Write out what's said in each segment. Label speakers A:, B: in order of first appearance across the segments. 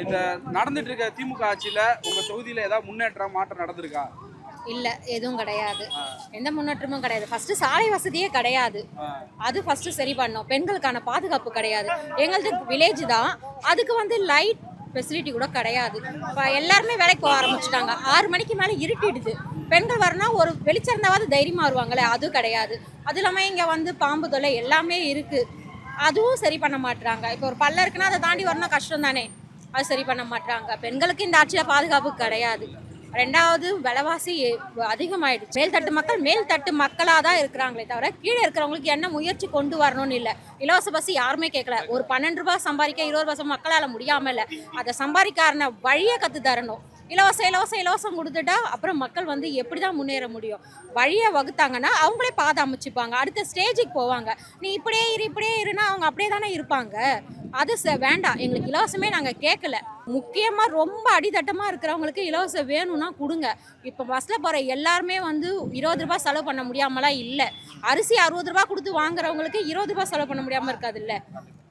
A: இந்த நடந்துட்டு இருக்க திமுக ஆட்சியில உங்க தொகுதியில ஏதாவது முன்னேற்றம் மாற்றம் நடந்திருக்கா?
B: இல்ல எதுவும் கிடையாது. எந்த முன்னேற்றமும் கிடையாது. ஃபர்ஸ்ட் சாலை வசதியே கிடையாது. அது ஃபர்ஸ்ட் சரி பண்ணோம். பெண்களுக்கான பாதுகாப்பு கிடையாது. எங்களது வில்லேஜ் தான். அதுக்கு லைட் ஃபெசிலிட்டி கூட கிடையாது. இப்போ எல்லாருமே வேலைக்கு போக ஆரம்பிச்சுட்டாங்க. 6 மணிக்கு மேலே இருட்டிடுது. பெண்கள் வரணும் ஒரு வெளிச்சம் இருந்தாவது தைரியமா வருவாங்களே, அதுவும் கிடையாது. அது இல்லாமல் இங்கே பாம்பு தொல்லை எல்லாமே இருக்கு. அதுவும் சரி பண்ண மாட்டாங்க. இப்போ ஒரு பல்ல இருக்குன்னா அதை தாண்டி வரணும் கஷ்டம் தானே. அது சரி பண்ண மாட்டாங்க. பெண்களுக்கு இந்த ஆட்சியில் பாதுகாப்பு கிடையாது. ரெண்டாவது விலைவாசி அதிகமாயிடுச்சு. மேல்தட்டு மக்களாக தான் இருக்கிறாங்களே தவிர கீழே இருக்கிறவங்களுக்கு என்ன முயற்சி கொண்டு வரணும்னு இல்லை. இலவச பஸ் யாருமே கேட்கல. ஒரு 12 ரூபாய் சம்பாதிக்க 20 ரூபாய் மக்களால் முடியாமல் இல்லை. அதை சம்பாதிக்காரன வழியை கற்று தரணும். இலவசம் கொடுத்துட்டா அப்புறம் மக்கள் எப்படி தான் முன்னேற முடியும்? வழியை வகுத்தாங்கன்னா அவங்களே பாதை அமைச்சுப்பாங்க. அடுத்த ஸ்டேஜுக்கு போவாங்க. நீ இப்படியே இருன்னா அவங்க அப்படியே தானே இருப்பாங்க. அது வேண்டாம். எங்களுக்கு இலவசமே நாங்கள் கேட்கல. முக்கியமாக ரொம்ப அடித்தட்டமாக இருக்கிறவங்களுக்கு இலவசம் வேணும்னா கொடுங்க. இப்போ பஸ்ஸில் போகிற எல்லாருமே 20 ரூபாய் செலவு பண்ண முடியாமலாம் இல்லை. அரிசி 60 ரூபாய் கொடுத்து வாங்குறவங்களுக்கு 20 ரூபாய் செலவு பண்ண முடியாமல் இருக்காது இல்லை.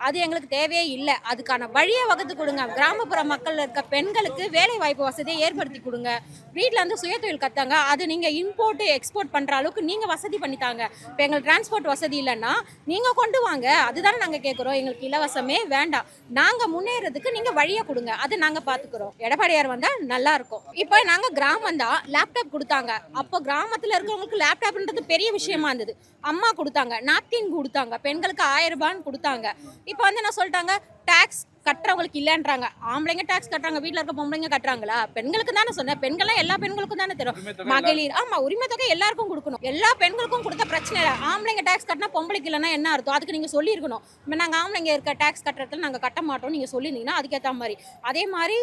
B: அது எங்களுக்கு தேவையே இல்லை. அதுக்கான வழியை வகுத்து கொடுங்க. கிராமப்புற மக்கள் இருக்க பெண்களுக்கு வேலை வாய்ப்பு வசதியை ஏற்படுத்தி கொடுங்க. வீட்டில் சுயதொழில் கத்தாங்க. அது நீங்கள் இம்போர்ட் எக்ஸ்போர்ட் பண்ணுற அளவுக்கு நீங்கள் வசதி பண்ணித்தாங்க. இப்போ எங்களுக்கு டிரான்ஸ்போர்ட் வசதி இல்லைன்னா நீங்கள் கொண்டு வாங்க. அதுதானே நாங்கள் கேட்குறோம். எங்களுக்கு இலவசமே வேண்டாம். நாங்கள் முன்னேறதுக்கு நீங்கள் வழியை கொடுங்க. அது நாங்கள் பார்த்துக்குறோம். எடப்பாடியார் வந்தால் நல்லா இருக்கும். இப்போ நாங்கள் கிராமம் தான். லேப்டாப் கொடுத்தாங்க. அப்போ கிராமத்தில் இருக்கிறவங்களுக்கு லேப்டாப்ன்றது பெரிய விஷயமா இருந்தது. அம்மா கொடுத்தாங்க. நாப்கின் கொடுத்தாங்க. பெண்களுக்கு 1000 ரூபான்னு கொடுத்தாங்க. இப்போ என்ன சொல்லிட்டாங்க, டாக்ஸ் கட்டுறவங்களுக்கு இல்லைன்றாங்க. ஆம்பளைங்க டாக்ஸ் கட்டுறாங்க, வீட்டில் இருக்க பொம்பளைங்க கட்டுறாங்களா? பெண்களுக்கு தானே சொன்னேன். பெண்கள்லாம் எல்லா பெண்களுக்கும் தானே தெரியும். மகளிர் உரிமை தொகை எல்லாருக்கும் கொடுக்கணும். எல்லா பெண்களுக்கும் கொடுத்த பிரச்சனை இல்லை. ஆம்பளைங்க டாக்ஸ் கட்டினா பொம்பளைக்கு இல்லைன்னா என்ன அர்த்தம்? அதுக்கு நீங்கள் சொல்லியிருக்கணும். இப்போ நாங்கள் ஆம்பளைங்க இருக்க டாக்ஸ் கட்டுறதுல நாங்கள் கட்ட மாட்டோம் நீங்கள் சொல்லியிருந்தீங்கன்னா அதுக்கேற்ற மாதிரி. அதே மாதிரி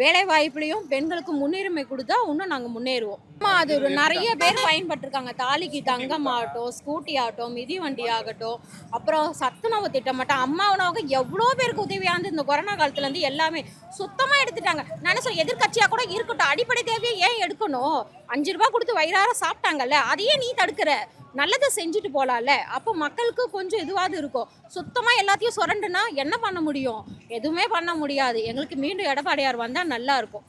B: வேலை வாய்ப்புலையும் பெண்களுக்கு முன்னுரிமை கொடுத்தா இன்னும் நாங்கள் முன்னேறுவோம். அது நிறைய பேர் பயன்பட்டிருக்காங்க. தாலிக்கு தங்கம் ஆகட்டும், ஸ்கூட்டி ஆகட்டும், மிதிவண்டி ஆகட்டும், அப்புறம் சத்துணவு திட்டம் மட்டும் அம்மா உணவுக்கு எவ்வளோ பேருக்கு உதவியாக இந்த கொரோனா காலத்துலேருந்து எல்லாமே சுத்தமாக எடுத்துட்டாங்க. நான் சொல்ல எதிர்கட்சியாக கூட இருக்கட்டும், அடிப்படை தேவையை ஏன் எடுக்கணும்? 5 ரூபாய் கொடுத்து வயிறார சாப்பிட்டாங்கல்ல, அதையே நீ தடுக்கிற? நல்லதை செஞ்சுட்டு போகலாம்ல. அப்போ மக்களுக்கு கொஞ்சம் இதுவாது இருக்கும். சுத்தமாக எல்லாத்தையும் சுரண்டுனா என்ன பண்ண முடியும்? எதுவுமே பண்ண முடியாது. எங்களுக்கு மீண்டும் எடப்பாடியார் வந்தால் நல்லா இருக்கும்.